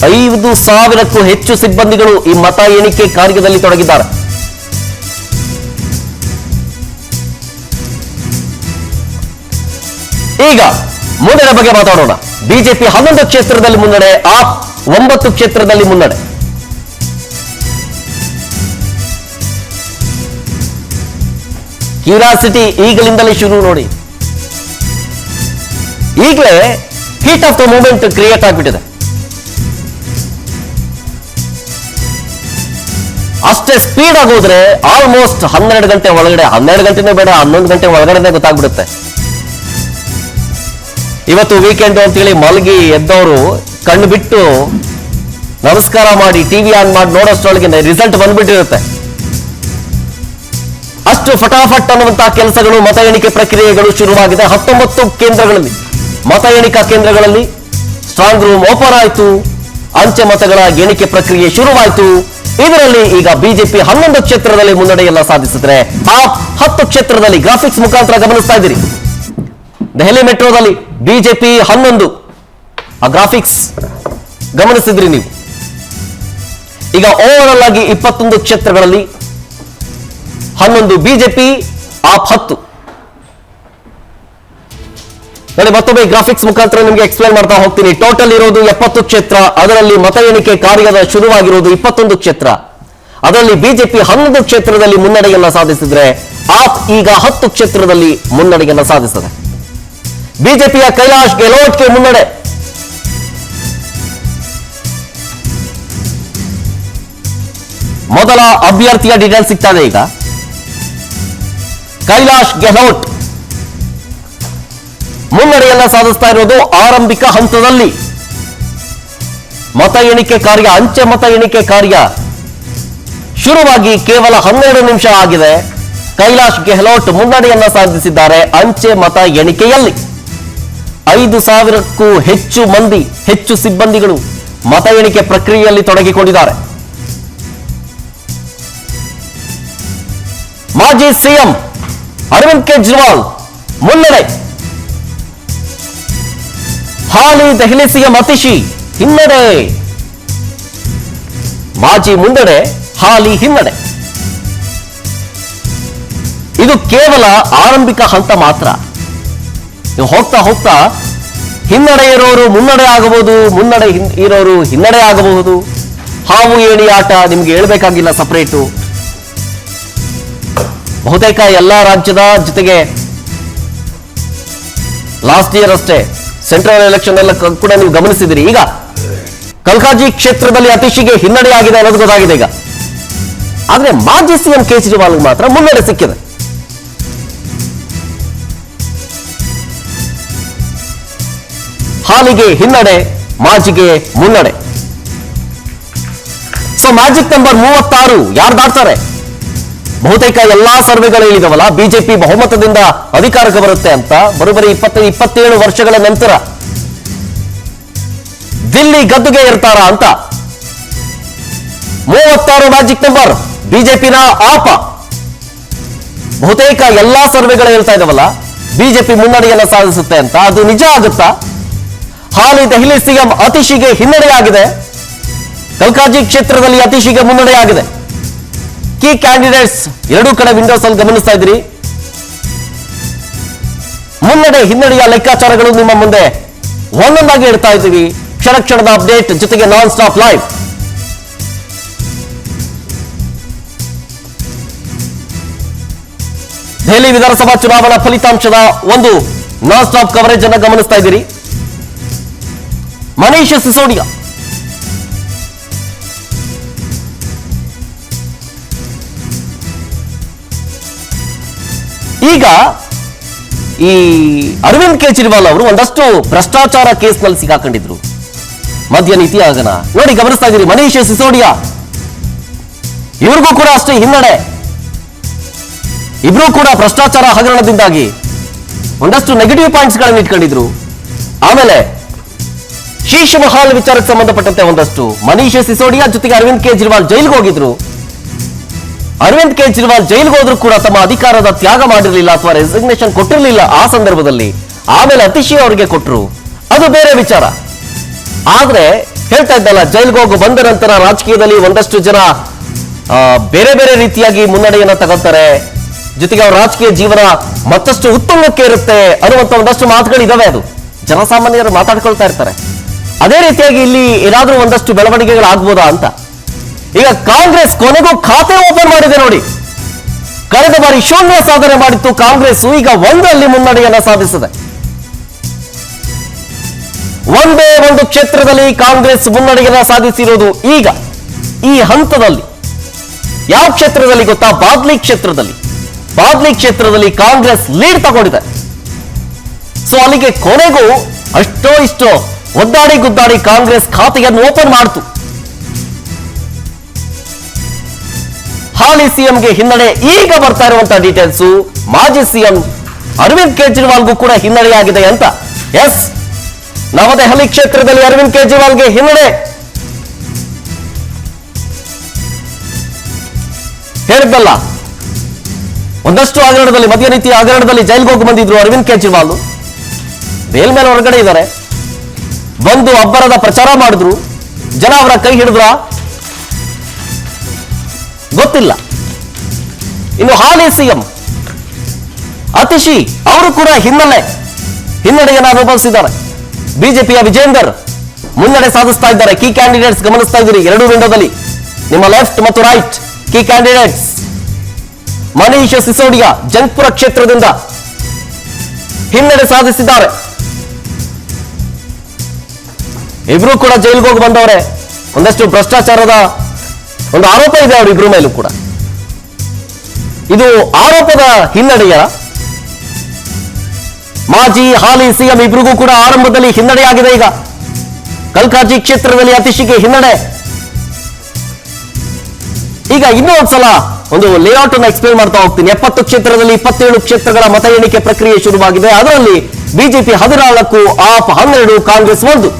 5,000ಕ್ಕೂ ಹೆಚ್ಚು ಸಿಬ್ಬಂದಿಗಳು ಈ ಮತ ಎಣಿಕೆ ಕಾರ್ಯದಲ್ಲಿ ತೊಡಗಿದ್ದಾರೆ. ಈಗ ಮುಂದಿನ ಬಗ್ಗೆ ಮಾತಾಡೋಣ. ಬಿಜೆಪಿ 11 ಕ್ಷೇತ್ರದಲ್ಲಿ ಮುನ್ನಡೆ, ಆಪ್ 9 ಕ್ಷೇತ್ರದಲ್ಲಿ ಮುನ್ನಡೆ. ಕ್ಯೂರಿಯಾಸಿಟಿ ಈಗಲಿಂದಲೇ ಶುರು ನೋಡಿ. ಈಗಲೇ heat of the moment create ಆಗಿಬಿಟ್ಟಿದೆ. ಅಷ್ಟೇ ಸ್ಪೀಡ್ ಆಗೋದ್ರೆ ಆಲ್ಮೋಸ್ಟ್ 12 ಗಂಟೆ ಒಳಗಡೆ, 12 ಗಂಟೆನೇ ಬೇಡ, 11 ಗಂಟೆ ಒಳಗಡೆ ಗೊತ್ತಾಗ್ಬಿಡುತ್ತೆ. ಇವತ್ತು ವೀಕೆಂಡ್ ಅಂತೇಳಿ ಮಲಗಿ ಎದ್ದವರು ಕಣ್ಣು ಬಿಟ್ಟು ನಮಸ್ಕಾರ ಮಾಡಿ ಟಿವಿ ಆನ್ ಮಾಡಿ ನೋಡೋಷ್ಟೊಳಗೆ ರಿಸಲ್ಟ್ ಬಂದ್ಬಿಟ್ಟಿರುತ್ತೆ. ಅಷ್ಟು ಫಟಾಫಟ್ ಅನ್ನುವಂತಹ ಕೆಲಸಗಳು, ಮತ ಎಣಿಕೆ ಪ್ರಕ್ರಿಯೆಗಳು ಶುರುವಾಗಿದೆ. 19 ಕೇಂದ್ರಗಳಲ್ಲಿ, ಮತ ಎಣಿಕಾ ಕೇಂದ್ರಗಳಲ್ಲಿ ಸ್ಟ್ರಾಂಗ್ ರೂಮ್ ಓಪನ್ ಆಯಿತು. ಅಂಚೆ ಮತಗಳ ಎಣಿಕೆ ಪ್ರಕ್ರಿಯೆ ಶುರುವಾಯಿತು. ಇದರಲ್ಲಿ ಈಗ ಬಿಜೆಪಿ 11 ಕ್ಷೇತ್ರದಲ್ಲಿ ಮುನ್ನಡೆಯನ್ನ ಸಾಧಿಸಿದ್ರೆ, ಆಪ್ 10 ಕ್ಷೇತ್ರದಲ್ಲಿ ಗ್ರಾಫಿಕ್ಸ್ ಮುಖಾಂತರ ಗಮನಿಸ್ತಾ ಇದ್ದೀರಿ. ದೆಹಲಿ ಮೆಟ್ರೋದಲ್ಲಿ ಬಿಜೆಪಿ 11, ಆ ಗ್ರಾಫಿಕ್ಸ್ ಗಮನಿಸಿದ್ರಿ ನೀವು. ಈಗ ಓವರ್ ಆಗಿ 21 ಕ್ಷೇತ್ರಗಳಲ್ಲಿ 11 ಬಿಜೆಪಿ, ಆಪ್ 10. ನೋಡಿ, ಮತ್ತೊಮ್ಮೆ ಗ್ರಾಫಿಕ್ಸ್ ಮುಖಾಂತರ ನಿಮಗೆ ಎಕ್ಸ್ಪ್ಲೇನ್ ಮಾಡ್ತಾ ಹೋಗ್ತೀನಿ. ಟೋಟಲ್ ಇರೋದು 70 ಕ್ಷೇತ್ರ, ಅದರಲ್ಲಿ ಮತ ಎಣಿಕೆ ಕಾರ್ಯದ ಶುರುವಾಗಿರೋದು 21 ಕ್ಷೇತ್ರ. ಅದರಲ್ಲಿ ಬಿಜೆಪಿ 11 ಕ್ಷೇತ್ರದಲ್ಲಿ ಮುನ್ನಡೆಯನ್ನ ಸಾಧಿಸಿದ್ರೆ, ಆಪ್ ಈಗ 10 ಕ್ಷೇತ್ರದಲ್ಲಿ ಮುನ್ನಡೆಯನ್ನ ಸಾಧಿಸಿದೆ. ಬಿಜೆಪಿಯ ಕೈಲಾಶ್ ಗೆಹ್ಲೋಟ್ಗೆ ಮುನ್ನಡೆ. ಮೊದಲ ಅಭ್ಯರ್ಥಿಯ ಡೀಟೇಲ್ ಸಿಗ್ತಾ ಇದೆ ಈಗ. ಕೈಲಾಶ್ ಗೆಹ್ಲೋಟ್ ಮುನ್ನಡೆಯನ್ನ ಸಾಧಿಸ್ತಾ ಇರೋದು ಆರಂಭಿಕ ಹಂತದಲ್ಲಿ. ಮತ ಎಣಿಕೆ ಕಾರ್ಯ, ಅಂಚೆ ಮತ ಎಣಿಕೆ ಕಾರ್ಯ ಶುರುವಾಗಿ ಕೇವಲ 12 ನಿಮಿಷ ಆಗಿದೆ. ಕೈಲಾಶ್ ಗೆಹ್ಲೋಟ್ ಮುನ್ನಡೆಯನ್ನ ಸಾಧಿಸಿದ್ದಾರೆ ಅಂಚೆ ಮತ ಎಣಿಕೆಯಲ್ಲಿ. 5,000ಕ್ಕೂ ಹೆಚ್ಚು ಸಿಬ್ಬಂದಿಗಳು ಮತ ಎಣಿಕೆ ಪ್ರಕ್ರಿಯೆಯಲ್ಲಿ ತೊಡಗಿಕೊಂಡಿದ್ದಾರೆ. ಮಾಜಿ ಸಿಎಂ ಅರವಿಂದ್ ಕೇಜ್ರಿವಾಲ್ ಮುನ್ನಡೆ. ಹಾಲಿ ದೆಹಲಿ ಸಿಎಂ ಅತಿಶಿ ಹಿನ್ನಡೆ. ಮಾಜಿ ಮುನ್ನಡೆ, ಹಾಲಿ ಹಿನ್ನಡೆ. ಇದು ಕೇವಲ ಆರಂಭಿಕ ಹಂತ ಮಾತ್ರ. ನೀವು ಹೋಗ್ತಾ ಹೋಗ್ತಾ ಹಿನ್ನಡೆ ಇರೋರು ಮುನ್ನಡೆ ಆಗಬಹುದು, ಮುನ್ನಡೆ ಇರೋರು ಹಿನ್ನಡೆ ಆಗಬಹುದು. ಹಾವು ಏಣಿ ಆಟ ನಿಮ್ಗೆ ಹೇಳ್ಬೇಕಾಗಿಲ್ಲ ಸಪರೇಟು. ಬಹುತೇಕ ಎಲ್ಲಾ ರಾಜ್ಯದ ಜೊತೆಗೆ ಲಾಸ್ಟ್ ಇಯರ್ ಅಷ್ಟೇ ಸೆಂಟ್ರಲ್ ಎಲೆಕ್ಷನ್ ಎಲ್ಲ ಕೂಡ ನೀವು ಗಮನಿಸಿದಿರಿ. ಈಗ ಕಲ್ಕಾಜಿ ಕ್ಷೇತ್ರದಲ್ಲಿ ಅತಿಶಿಗೆ ಹಿನ್ನಡೆ ಆಗಿದೆ ಅನ್ನೋದು ಗೊತ್ತಾಗಿದೆ ಈಗ. ಆದ್ರೆ ಮಾಜಿ ಸಿಎಂ ಕೇಜ್ರಿವಾಲ್ ಮಾತ್ರ ಮುನ್ನಡೆ ಸಿಕ್ಕಿದೆ. ಹಾಲಿಗೆ ಹಿನ್ನಡೆ, ಮಾಜಿಗೆ ಮುನ್ನಡೆ. ಸೊ ಮ್ಯಾಜಿಕ್ ನಂಬರ್ 36 ಯಾರು ದಾಟ್ತಾರೆ? ಬಹುತೇಕ ಎಲ್ಲಾ ಸರ್ವೆಗಳು ಹೇಳಿದವಲ್ಲ, ಬಿಜೆಪಿ ಬಹುಮತದಿಂದ ಅಧಿಕಾರಕ್ಕೆ ಬರುತ್ತೆ ಅಂತ. ಬರೋಬ್ಬರಿ 27 ವರ್ಷಗಳ ನಂತರ ದಿಲ್ಲಿ ಗದ್ದುಗೆ ಇರ್ತಾರ ಅಂತ. 36 ಮ್ಯಾಜಿಕ್ ನಂಬರ್ ಬಿಜೆಪಿನ ಆಪ. ಬಹುತೇಕ ಎಲ್ಲಾ ಸರ್ವೆಗಳು ಹೇಳ್ತಾ ಇದಾವಲ್ಲ, ಬಿಜೆಪಿ ಮುನ್ನಡೆಯನ್ನ ಸಾಧಿಸುತ್ತೆ ಅಂತ. ಅದು ನಿಜ ಆಗುತ್ತಾ? ಹಾಲಿ ದೆಹಲಿ ಸಿಎಂ ಅತಿಶಿಗೆ ಹಿನ್ನಡೆಯಾಗಿದೆ. ಕಲ್ಕಾಜಿ ಕ್ಷೇತ್ರದಲ್ಲಿ ಅತಿಶಿಗೆ ಮುನ್ನಡೆಯಾಗಿದೆ. ಕೀ ಕ್ಯಾಂಡಿಡೇಟ್ಸ್ ಎರಡೂ ಕಡೆ ವಿಂಡೋಸ್ ಅಲ್ಲಿ ಗಮನಿಸ್ತಾ ಇದ್ದೀರಿ. ಮುನ್ನಡೆ ಹಿನ್ನಡೆಯ ಲೆಕ್ಕಾಚಾರಗಳು ನಿಮ್ಮ ಮುಂದೆ ಒಂದೊಂದಾಗಿ ಇಡ್ತಾ ಇದ್ದೀವಿ. ಕ್ಷಣ ಕ್ಷಣದ ಅಪ್ಡೇಟ್ ಜೊತೆಗೆ ನಾನ್ ಸ್ಟಾಪ್ ಲೈವ್. ದೆಹಲಿ ವಿಧಾನಸಭಾ ಚುನಾವಣಾ ಫಲಿತಾಂಶದ ಒಂದು ನಾನ್ ಸ್ಟಾಪ್ ಕವರೇಜ್ ಅನ್ನು ಗಮನಿಸ್ತಾ ಇದ್ದೀರಿ. ಮನೀಶ್ ಸಿಸೋಡಿಯಾ ಈಗ ಈ ಅರವಿಂದ್ ಕೇಜ್ರಿವಾಲ್ ಅವರು ಒಂದಷ್ಟು ಭ್ರಷ್ಟಾಚಾರ ಕೇಸ್ನಲ್ಲಿ ಸಿಕ್ಕಾಕೊಂಡಿದ್ರು. ಮದ್ಯ ನೀತಿ ಆಗನ ನೋಡಿ ಗಮನಿಸ್ತಾ ಇದ್ದೀರಿ. ಮನೀಶ್ ಸಿಸೋಡಿಯಾ ಇವ್ರಿಗೂ ಕೂಡ ಅಷ್ಟೇ ಹಿನ್ನಡೆ. ಇಬ್ರು ಕೂಡ ಭ್ರಷ್ಟಾಚಾರ ಹಗರಣದಿಂದಾಗಿ ಒಂದಷ್ಟು ನೆಗೆಟಿವ್ ಪಾಯಿಂಟ್ಸ್ ಗಳನ್ನು ಇಟ್ಕೊಂಡಿದ್ರು. ಆಮೇಲೆ ಶೀಶ್ ಮಹಲ್ ವಿಚಾರಕ್ಕೆ ಸಂಬಂಧಪಟ್ಟಂತೆ ಒಂದಷ್ಟು ಮನೀಶ್ ಸಿಸೋಡಿಯಾ ಜೊತೆಗೆ ಅರವಿಂದ್ ಕೇಜ್ರಿವಾಲ್ ಜೈಲ್ಗೆ ಹೋಗಿದ್ರು. ಅರವಿಂದ್ ಕೇಜ್ರಿವಾಲ್ ಜೈಲ್ಗೆ ಹೋದ್ರು ಕೂಡ ತಮ್ಮ ಅಧಿಕಾರದ ತ್ಯಾಗ ಮಾಡಿರಲಿಲ್ಲ ಅಥವಾ ರೆಸಿಗ್ನೇಷನ್ ಕೊಟ್ಟಿರಲಿಲ್ಲ ಆ ಸಂದರ್ಭದಲ್ಲಿ. ಆಮೇಲೆ ಅತಿಶಿ ಅವರಿಗೆ ಕೊಟ್ಟರು, ಅದು ಬೇರೆ ವಿಚಾರ. ಆದ್ರೆ ಹೇಳ್ತಾ ಇದ್ದಲ್ಲ, ಜೈಲ್ಗೆ ಹೋಗಿ ಬಂದ ನಂತರ ರಾಜಕೀಯದಲ್ಲಿ ಒಂದಷ್ಟು ಜನ ಬೇರೆ ಬೇರೆ ರೀತಿಯಾಗಿ ಮುನ್ನಡೆಯನ್ನ ತಗೋತಾರೆ, ಜೊತೆಗೆ ಅವ್ರ ರಾಜಕೀಯ ಜೀವನ ಮತ್ತಷ್ಟು ಉತ್ತುಂಗಕ್ಕೆ ಇರುತ್ತೆ ಅನ್ನುವಂತ ಒಂದಷ್ಟು ಮಾತುಗಳಿದಾವೆ. ಅದು ಜನಸಾಮಾನ್ಯರು ಮಾತಾಡ್ಕೊಳ್ತಾ ಇರ್ತಾರೆ. ಅದೇ ರೀತಿಯಾಗಿ ಇಲ್ಲಿ ಏನಾದ್ರೂ ಒಂದಷ್ಟು ಬೆಳವಣಿಗೆಗಳಾಗ್ಬೋದಾ ಅಂತ. ಈಗ ಕಾಂಗ್ರೆಸ್ ಕೊನೆಗೂ ಖಾತೆ ಓಪನ್ ಮಾಡಿದೆ ನೋಡಿ. ಕಳೆದ ಬಾರಿ ಶೂನ್ಯ ಸಾಧನೆ ಮಾಡಿತ್ತು ಕಾಂಗ್ರೆಸ್, ಈಗ ಒಂದರಲ್ಲಿ ಮುನ್ನಡೆಯನ್ನ ಸಾಧಿಸಿದೆ. ಒಂದೇ ಒಂದು ಕ್ಷೇತ್ರದಲ್ಲಿ ಕಾಂಗ್ರೆಸ್ ಮುನ್ನಡೆಯನ್ನ ಸಾಧಿಸಿರೋದು ಈಗ ಈ ಹಂತದಲ್ಲಿ. ಯಾವ ಕ್ಷೇತ್ರದಲ್ಲಿ ಗೊತ್ತಾ? ಬಾದ್ಲಿ ಕ್ಷೇತ್ರದಲ್ಲಿ ಕಾಂಗ್ರೆಸ್ ಲೀಡ್ ತಗೊಂಡಿದೆ. ಸೊ ಅಲ್ಲಿಗೆ ಕೊನೆಗೂ ಅಷ್ಟೋ ಇಷ್ಟೋ ಒದ್ದಾಡಿ ಗುದ್ದಾಡಿ ಕಾಂಗ್ರೆಸ್ ಖಾತೆಯನ್ನು ಓಪನ್ ಮಾಡಿತು. ಹಾಲಿ ಸಿಎಂಗೆ ಹಿನ್ನಡೆ. ಈಗ ಬರ್ತಾ ಇರುವಂತಹ ಡೀಟೇಲ್ಸ್, ಮಾಜಿ ಸಿಎಂ ಅರವಿಂದ್ ಕೇಜ್ರಿವಾಲ್ಗೂ ಕೂಡ ಹಿನ್ನಡೆಯಾಗಿದೆ ಅಂತ. ಎಸ್, ನವದೆಹಲಿ ಕ್ಷೇತ್ರದಲ್ಲಿ ಅರವಿಂದ್ ಕೇಜ್ರಿವಾಲ್ಗೆ ಹಿನ್ನಡೆ. ಹೇಳಿದ್ದಲ್ಲ, ಒಂದಷ್ಟು ಹಗರಣದಲ್ಲಿ, ಮದ್ಯ ನೀತಿ ಹಗರಣದಲ್ಲಿ ಜೈಲ್ಗೆ ಹೋಗಿ ಬಂದಿದ್ರು ಅರವಿಂದ್ ಕೇಜ್ರಿವಾಲ್. ಬೇಲ್ ಮೇಲೆ ಹೊರಗಡೆ ಇದ್ದಾರೆ. ಬಂದು ಅಬ್ಬರದ ಪ್ರಚಾರ ಮಾಡಿದ್ರು. ಜನ ಅವರ ಕೈ ಹಿಡಿದ್ರ ಗೊತ್ತಿಲ್ಲ. ಇನ್ನು ಹಾಲಿ ಸಿಎಂ ಅತಿಶಿ ಅವರು ಕೂಡ ಹಿನ್ನಡೆಯನ್ನು ಅನುಭವಿಸಿದ್ದಾರೆ. ಬಿಜೆಪಿಯ ವಿಜೇಂದರ್ ಮುನ್ನಡೆ ಸಾಧಿಸ್ತಾ ಇದ್ದಾರೆ. ಕೀ ಕ್ಯಾಂಡಿಡೇಟ್ಸ್ ಗಮನಿಸ್ತಾ ಇದ್ದೀರಿ ಎರಡೂ ವಿಂಡೋದಲ್ಲಿ, ನಿಮ್ಮ ಲೆಫ್ಟ್ ಮತ್ತು right key candidates. Manish Sisodia Jangpura ಕ್ಷೇತ್ರದಿಂದ ಹಿನ್ನಡೆ ಸಾಧಿಸಿದ್ದಾರೆ. ಇಬ್ರು ಕೂಡ ಜೈಲಿಗೆ ಹೋಗಿ ಬಂದವರೇ. ಒಂದಷ್ಟು ಭ್ರಷ್ಟಾಚಾರದ ಒಂದು ಆರೋಪ ಇದೆ ಅವರಿಬ್ರು ಮೇಲೂ ಕೂಡ. ಇದು ಆರೋಪದ ಹಿನ್ನಡೆಯ ಮಾಜಿ ಹಾಲಿ ಸಿಎಂ ಇಬ್ರಿಗೂ ಕೂಡ ಆರಂಭದಲ್ಲಿ ಹಿನ್ನಡೆಯಾಗಿದೆ. ಈಗ ಕಲ್ಕಾಜಿ ಕ್ಷೇತ್ರದಲ್ಲಿ ಅತಿಶಿಗೆ ಹಿನ್ನಡೆ. ಈಗ ಇನ್ನೂ ಒಂದ್ಸಲ ಒಂದು ಲೇಔಟ್ ಅನ್ನು ಎಕ್ಸ್ಪ್ಲೇನ್ ಮಾಡ್ತಾ ಹೋಗ್ತೀನಿ. 70 ಕ್ಷೇತ್ರದಲ್ಲಿ 27 ಕ್ಷೇತ್ರಗಳ ಮತ ಎಣಿಕೆ ಪ್ರಕ್ರಿಯೆ ಶುರುವಾಗಿದೆ. ಅದರಲ್ಲಿ ಬಿಜೆಪಿ 14, ಆಪ್ 12, ಕಾಂಗ್ರೆಸ್ 1.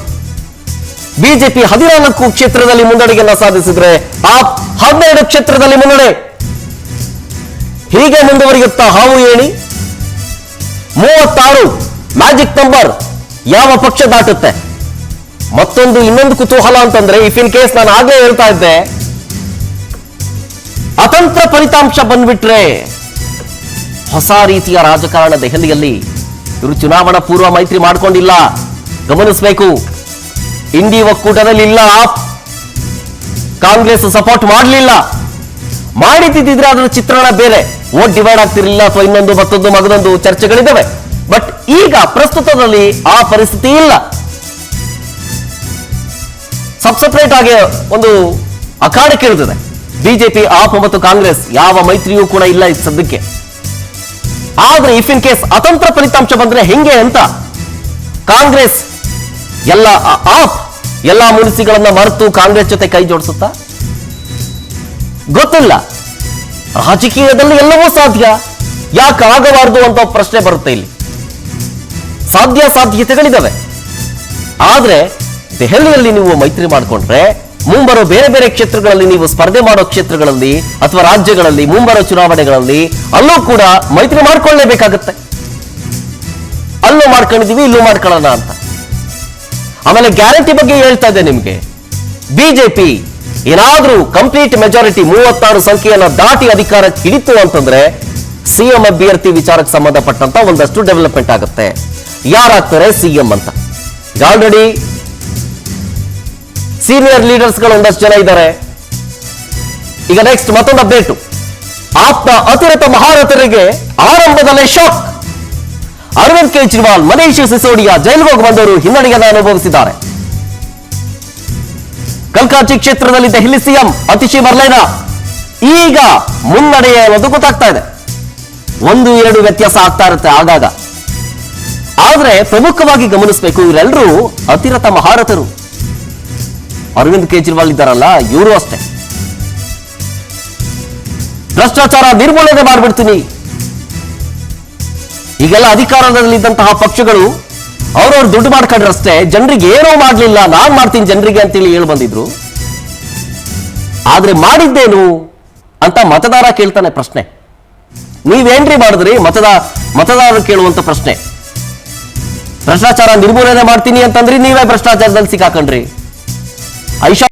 ಬಿಜೆಪಿ 14 ಕ್ಷೇತ್ರದಲ್ಲಿ ಮುನ್ನಡೆಯನ್ನ ಸಾಧಿಸಿದ್ರೆ ಆಪ್ 12 ಕ್ಷೇತ್ರದಲ್ಲಿ ಮುನ್ನಡೆ. ಹೀಗೆ ಮುಂದುವರಿಯುತ್ತಾ ಹಾವು ಏಣಿ. 36 ಮ್ಯಾಜಿಕ್ ನಂಬರ್ ಯಾವ ಪಕ್ಷ ದಾಟುತ್ತೆ? ಇನ್ನೊಂದು ಕುತೂಹಲ ಅಂತಂದ್ರೆ, ಇಫ್ ಇನ್ ಕೇಸ್ ನಾನು ಆಗ್ಲೇ ಹೇಳ್ತಾ ಇದ್ದೆ, ಅತಂತ್ರ ಫಲಿತಾಂಶ ಬಂದ್ಬಿಟ್ರೆ ಹೊಸ ರೀತಿಯ ರಾಜಕಾರಣ ದೆಹಲಿಯಲ್ಲಿ. ಇವರು ಚುನಾವಣಾ ಪೂರ್ವ ಮೈತ್ರಿ ಮಾಡ್ಕೊಂಡಿಲ್ಲ, ಗಮನಿಸಬೇಕು. ಇಂಡಿ ಒಕ್ಕೂಟದಲ್ಲಿ ಇಲ್ಲ ಆಪ್. ಕಾಂಗ್ರೆಸ್ ಸಪೋರ್ಟ್ ಮಾಡಲಿಲ್ಲ. ಮಾಡಿದ್ದಿದ್ರೆ ಅದರ ಚಿತ್ರಣ ಬೇರೆ, ವೋಟ್ ಡಿವೈಡ್ ಆಗ್ತಿರ್ಲಿಲ್ಲ ಅಥವಾ ಇನ್ನೊಂದು ಮತ್ತೊಂದು ಮಗದೊಂದು ಚರ್ಚೆಗಳಿದ್ದಾವೆ. ಬಟ್ ಈಗ ಪ್ರಸ್ತುತದಲ್ಲಿ ಆ ಪರಿಸ್ಥಿತಿ ಇಲ್ಲ. ಸಪ್ರೇಟ್ ಆಗಿ ಒಂದು ಅಖಾಡಕ್ಕೆ ಇರುತ್ತದೆ. ಬಿಜೆಪಿ, ಆಪ್ ಮತ್ತು ಕಾಂಗ್ರೆಸ್ ಯಾವ ಮೈತ್ರಿಯೂ ಕೂಡ ಇಲ್ಲ ಈ ಸದ್ಯಕ್ಕೆ. ಆದ್ರೆ ಇಫ್ ಇನ್ ಕೇಸ್ ಅತಂತ್ರ ಫಲಿತಾಂಶ ಬಂದ್ರೆ ಹೆಂಗೆ ಅಂತ ಕಾಂಗ್ರೆಸ್ ಆಪ್ ಎಲ್ಲಾ ಮುನಿಸಿಗಳನ್ನ ಮರೆತು ಕಾಂಗ್ರೆಸ್ ಜೊತೆ ಕೈ ಜೋಡಿಸುತ್ತಾ ಗೊತ್ತಿಲ್ಲ. ರಾಜಕೀಯದಲ್ಲಿ ಎಲ್ಲವೂ ಸಾಧ್ಯ, ಯಾಕೆ ಆಗಬಾರದು ಅಂತ ಪ್ರಶ್ನೆ ಬರುತ್ತೆ ಇಲ್ಲಿ. ಸಾಧ್ಯತೆಗಳಿದಾವೆ. ಆದ್ರೆ ದೆಹಲಿಯಲ್ಲಿ ನೀವು ಮೈತ್ರಿ ಮಾಡಿಕೊಂಡ್ರೆ ಮುಂಬರೋ ಬೇರೆ ಬೇರೆ ಕ್ಷೇತ್ರಗಳಲ್ಲಿ, ನೀವು ಸ್ಪರ್ಧೆ ಮಾಡೋ ಕ್ಷೇತ್ರಗಳಲ್ಲಿ ಅಥವಾ ರಾಜ್ಯಗಳಲ್ಲಿ ಮುಂಬರೋ ಚುನಾವಣೆಗಳಲ್ಲಿ ಅಲ್ಲೂ ಕೂಡ ಮೈತ್ರಿ ಮಾಡ್ಕೊಳ್ಳೇಬೇಕಾಗತ್ತೆ. ಅಲ್ಲೂ ಮಾಡ್ಕೊಂಡಿದೀವಿ, ಇಲ್ಲೂ ಮಾಡ್ಕೊಳ್ಳೋಣ ಅಂತ. ಆಮೇಲೆ ಗ್ಯಾರಂಟಿ ಬಗ್ಗೆ ಹೇಳ್ತಾ ಇದ್ದೆ ನಿಮ್ಗೆ. ಬಿಜೆಪಿ ಏನಾದ್ರೂ ಕಂಪ್ಲೀಟ್ ಮೆಜಾರಿಟಿ 36 ಸಂಖ್ಯೆಯನ್ನ ದಾಟಿ ಅಧಿಕಾರಕ್ಕೆ ಹಿಡಿತು ಅಂತಂದ್ರೆ ಸಿಎಂ ಅಭ್ಯರ್ಥಿ ವಿಚಾರಕ್ಕೆ ಸಂಬಂಧಪಟ್ಟಂತ ಒಂದಷ್ಟು ಡೆವಲಪ್ಮೆಂಟ್ ಆಗುತ್ತೆ. ಯಾರಾಗ್ತಾರೆ ಸಿಎಂ ಅಂತ. ಈಗ ಆಲ್ರೆಡಿ ಸೀನಿಯರ್ ಲೀಡರ್ಸ್ಗಳು ಒಂದಷ್ಟು ಜನ ಇದ್ದಾರೆ. ಈಗ ನೆಕ್ಸ್ಟ್ ಮತ್ತೊಂದು ಅಪ್ಡೇಟು. ಆಪ್ನ ಅತಿರಥ ಮಹಾರಥರಿಗೆ ಆರಂಭದಲ್ಲೇ ಶಾಕ್. ಅರವಿಂದ್ ಕೇಜ್ರಿವಾಲ್, ಮನೀಶ್ ಸಿಸೋಡಿಯಾ ಜೈಲಿಗೆ ಹೋಗಿ ಬಂದವರು ಹಿನ್ನಡೆಯನ್ನು ಅನುಭವಿಸಿದ್ದಾರೆ. ಕಲ್ಕಾಜಿ ಕ್ಷೇತ್ರದಲ್ಲಿ ದೆಹಲಿ ಸಿಎಂ ಅತಿಶಿ ಬರ್ಲೇನ ಈಗ ಮುನ್ನಡೆಯ ಅನ್ನೋದು ಗೊತ್ತಾಗ್ತಾ ಇದೆ. 1-2 ವ್ಯತ್ಯಾಸ ಆಗ್ತಾ ಇರುತ್ತೆ ಆಗಾಗ. ಆದ್ರೆ ಪ್ರಮುಖವಾಗಿ ಗಮನಿಸಬೇಕು, ಇವರೆಲ್ಲರೂ ಅತಿರಥ ಮಹಾರಥರು. ಅರವಿಂದ್ ಕೇಜ್ರಿವಾಲ್ ಇದ್ದಾರಲ್ಲ, ಇವರು ಅಷ್ಟೇ. ಭ್ರಷ್ಟಾಚಾರ ನಿರ್ಮೂಲನೆ ಮಾಡ್ಬಿಡ್ತೀನಿ. ಈಗೆಲ್ಲ ಅಧಿಕಾರದಲ್ಲಿದ್ದಂತಹ ಪಕ್ಷಗಳು ಅವ್ರವ್ರು ದುಡ್ಡು ಮಾಡ್ಕೊಂಡ್ರಷ್ಟೇ, ಜನರಿಗೆ ಏನೋ ಮಾಡ್ಲಿಲ್ಲ, ನಾನ್ ಮಾಡ್ತೀನಿ ಜನರಿಗೆ ಅಂತೇಳಿ ಹೇಳಿ ಬಂದಿದ್ರು. ಆದ್ರೆ ಮಾಡಿದ್ದೇನು ಅಂತ ಮತದಾರ ಕೇಳ್ತಾನೆ ಪ್ರಶ್ನೆ. ನೀವೇನ್ರಿ ಮಾಡಿದ್ರಿ? ಮತದಾರರು ಕೇಳುವಂತ ಪ್ರಶ್ನೆ. ಭ್ರಷ್ಟಾಚಾರ ನಿರ್ಮೂಲನೆ ಮಾಡ್ತೀನಿ ಅಂತಂದ್ರಿ, ನೀವೇ ಭ್ರಷ್ಟಾಚಾರದಲ್ಲಿ ಸಿಕ್ಕಾಕೊಂಡ್ರಿ. ಐಷಾ